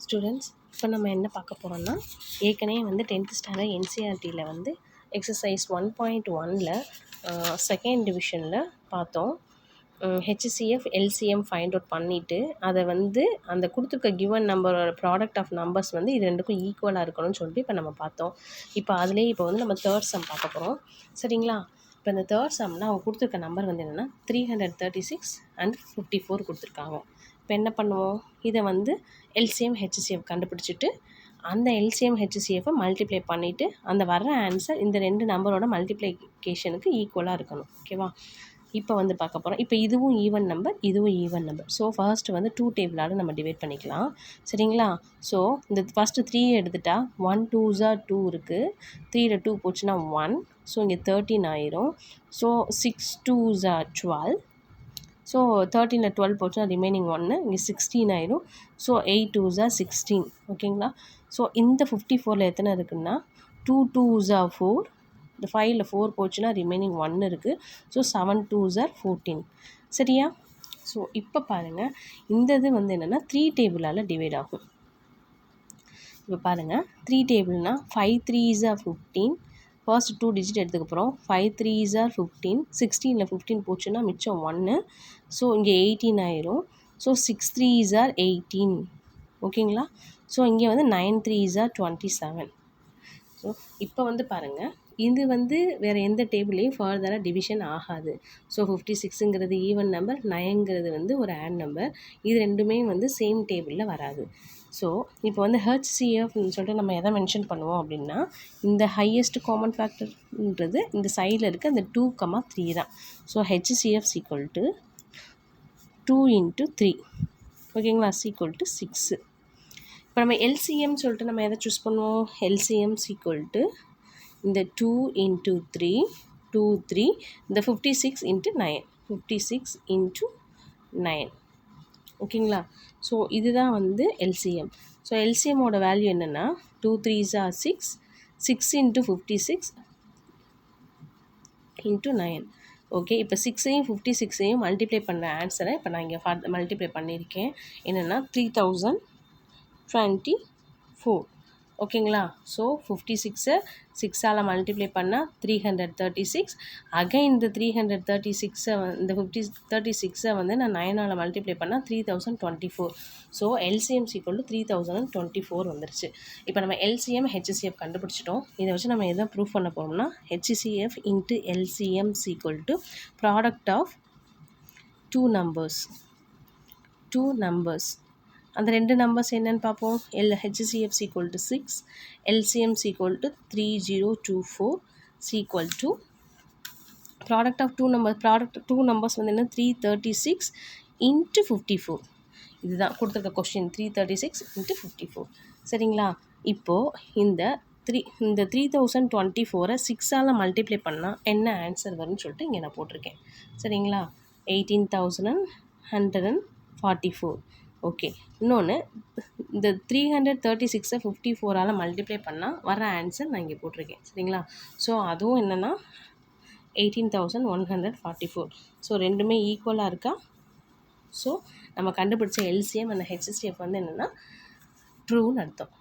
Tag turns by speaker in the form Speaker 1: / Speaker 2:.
Speaker 1: Students, இப்போ நம்ம என்ன பார்க்க போகிறோம்னா, ஏற்கனவே வந்து 10th ஸ்டாண்டர்ட் என்சிஆர்டியில் வந்து எக்ஸசைஸ் 1.1ல் செகண்ட் டிவிஷனில் பார்த்தோம். ஹெச்சிஎஃப் எல்சிஎம் ஃபைண்ட் அவுட் பண்ணிவிட்டு அதை வந்து அந்த கொடுத்துருக்க கிவன் நம்பரோட ப்ராடக்ட் ஆஃப் நம்பர்ஸ் வந்து இது ரெண்டுக்கும் ஈக்குவலாக இருக்கணும்னு சொல்லிட்டு இப்போ நம்ம பார்த்தோம். இப்போ அதுலேயே இப்போ வந்து நம்ம தேர்ட் சம் பார்க்க போகிறோம். சரிங்களா? இப்போ இந்த தேர்ட் சம்மில் அவங்க கொடுத்துருக்க நம்பர் வந்து என்னென்னா 336 and 54 கொடுத்துருக்காங்க. இப்போ என்ன பண்ணுவோம், இதை வந்து எல்சிஎம் ஹெச்சிஎஃப் கண்டுபிடிச்சிட்டு அந்த எல்சிஎம் ஹெச்சிஎஃப்பை மல்டிப்ளை பண்ணிவிட்டு அந்த வர்ற ஆன்சர் இந்த ரெண்டு நம்பரோட மல்டிப்ளிகேஷனுக்கு ஈக்குவலாக இருக்கணும். ஓகேவா? இப்போ வந்து பார்க்க போகிறோம். இப்போ இதுவும் ஈவன் நம்பர், இதுவும் ஈவன் நம்பர். ஸோ ஃபர்ஸ்ட் வந்து 2 டேபிளால் நம்ம டிவைட் பண்ணிக்கலாம். சரிங்களா? ஸோ இந்த ஃபஸ்ட்டு 3 எடுத்துட்டா 1 2s 2 இருக்குது. 3ல் 2 போச்சுன்னா 1. ஸோ இங்கே 13 ஆயிரும். So 6 2s 12. ஸோ 13ல் 12 போச்சுன்னா ரிமைனிங் 1, இங்கே 16 ஆயிரும். So 8 2s 16. ஓகேங்களா? ஸோ இந்த 54ல் எத்தனை இருக்குன்னா 2 2s 4. இந்த 5ல் 4 போச்சுன்னா ரிமைனிங் 1 இருக்குது. So 7 2s 14. சரியா? ஸோ இப்போ பாருங்கள், இந்த இது வந்து என்னென்னா 3 டேபிளால் டிவைட் ஆகும். இப்போ பாருங்கள், 3 டேபிள்னால் 5 3s 15. First 2 digit எடுத்துக்கப்புறம் 5 3s 15. 16ல் 15 போச்சுன்னா மிச்சம் 1. ஸோ இங்கே 18 ஆயிரும். So 6 3s 18. ஓகேங்களா? ஸோ இங்கே வந்து 9 3s 27. ஸோ இப்போ வந்து பாருங்கள், இது வந்து வேறு எந்த டேபிளையும் ஃபர்தராக டிவிஷன் ஆகாது. ஸோ 56ங்கிறது ஈவன் நம்பர், 9ங்கிறது வந்து ஒரு ஆட் நம்பர். இது ரெண்டுமே வந்து சேம் டேபிளில் வராது. ஸோ இப்போ வந்து ஹெச்சிஎஃப்னு சொல்லிட்டு நம்ம எதை மென்ஷன் பண்ணுவோம் அப்படின்னா, இந்த ஹையஸ்ட் காமன் ஃபேக்டர்ன்றது இந்த சைடில் இருக்க அந்த 2, 3 தான். So HCF equal to 2 × 3. ஓகேங்களா? Equal to 6. இப்போ நம்ம எல்சிஎம் சொல்லிட்டு நம்ம எதை சூஸ் பண்ணுவோம், எல்சிஎம் ஈக்குவல் டு இந்த 2 × 3 2 3, இந்த 56 × 9 56 × 9. ஓகேங்களா? ஸோ இதுதான் வந்து எல்சிஎம். ஸோ எல்சிஎம்மோட வேல்யூ என்னென்னா 2 3s 6, 6 × 56 × 9. ஓகே, இப்போ 6ஐயும் 56ஐயும் மல்டிப்ளை பண்ணுற ஆன்சரை இப்போ நான் இங்கே மல்டிப்ளை பண்ணியிருக்கேன். என்னென்னா 3024. ஓகேங்களா? ஸோ 56ஐ 6ஆல் மல்டிப்ளை பண்ணால் 336. அகைன் இந்த 336ஐ இந்த 36ஐ வந்து நான் 9ஆல் மல்டிப்ளை பண்ணால் 3024. ஸோ எல்சிஎம் ஈக்குவல் டு 3024 வந்துருச்சு. இப்போ நம்ம எல்சிஎம் ஹெச்சிஎஃப் கண்டுபிடிச்சிட்டோம். இதை வச்சு நம்ம எதை ப்ரூஃப் பண்ண போகிறோம்னா, HCF × LCM equal to product of 2 numbers. அந்த ரெண்டு நம்பர்ஸ் என்னென்னு பார்ப்போம். HCF equal to 6, LCM equal to 3024 equal to product of 2 numbers வந்து என்ன 336 × 54. இதுதான் கொடுத்துருக்க கொஸ்டின், 336 × 54. சரிங்களா? இப்போது இந்த 3024ஐ 6ஆல் மல்டிப்ளை பண்ணால் என்ன ஆன்சர் வரும்னு சொல்லிட்டு இங்கே நான் போட்டிருக்கேன். சரிங்களா? 18144. ஓகே, இன்னொன்று இந்த 336ஐ 54ஆல் மல்டிப்ளை பண்ணால் வர ஆன்சர் நான் இங்கே போட்டிருக்கேன். சரிங்களா? ஸோ அதுவும் என்னென்னா 18144. ஸோ ரெண்டுமே ஈக்குவலாக இருக்கா? ஸோ நம்ம கண்டுபிடிச்ச எல்சிஎம் அந்த ஹெச்சிஎஃப் வந்து என்னென்னா ட்ரூன்னு அர்த்தம்.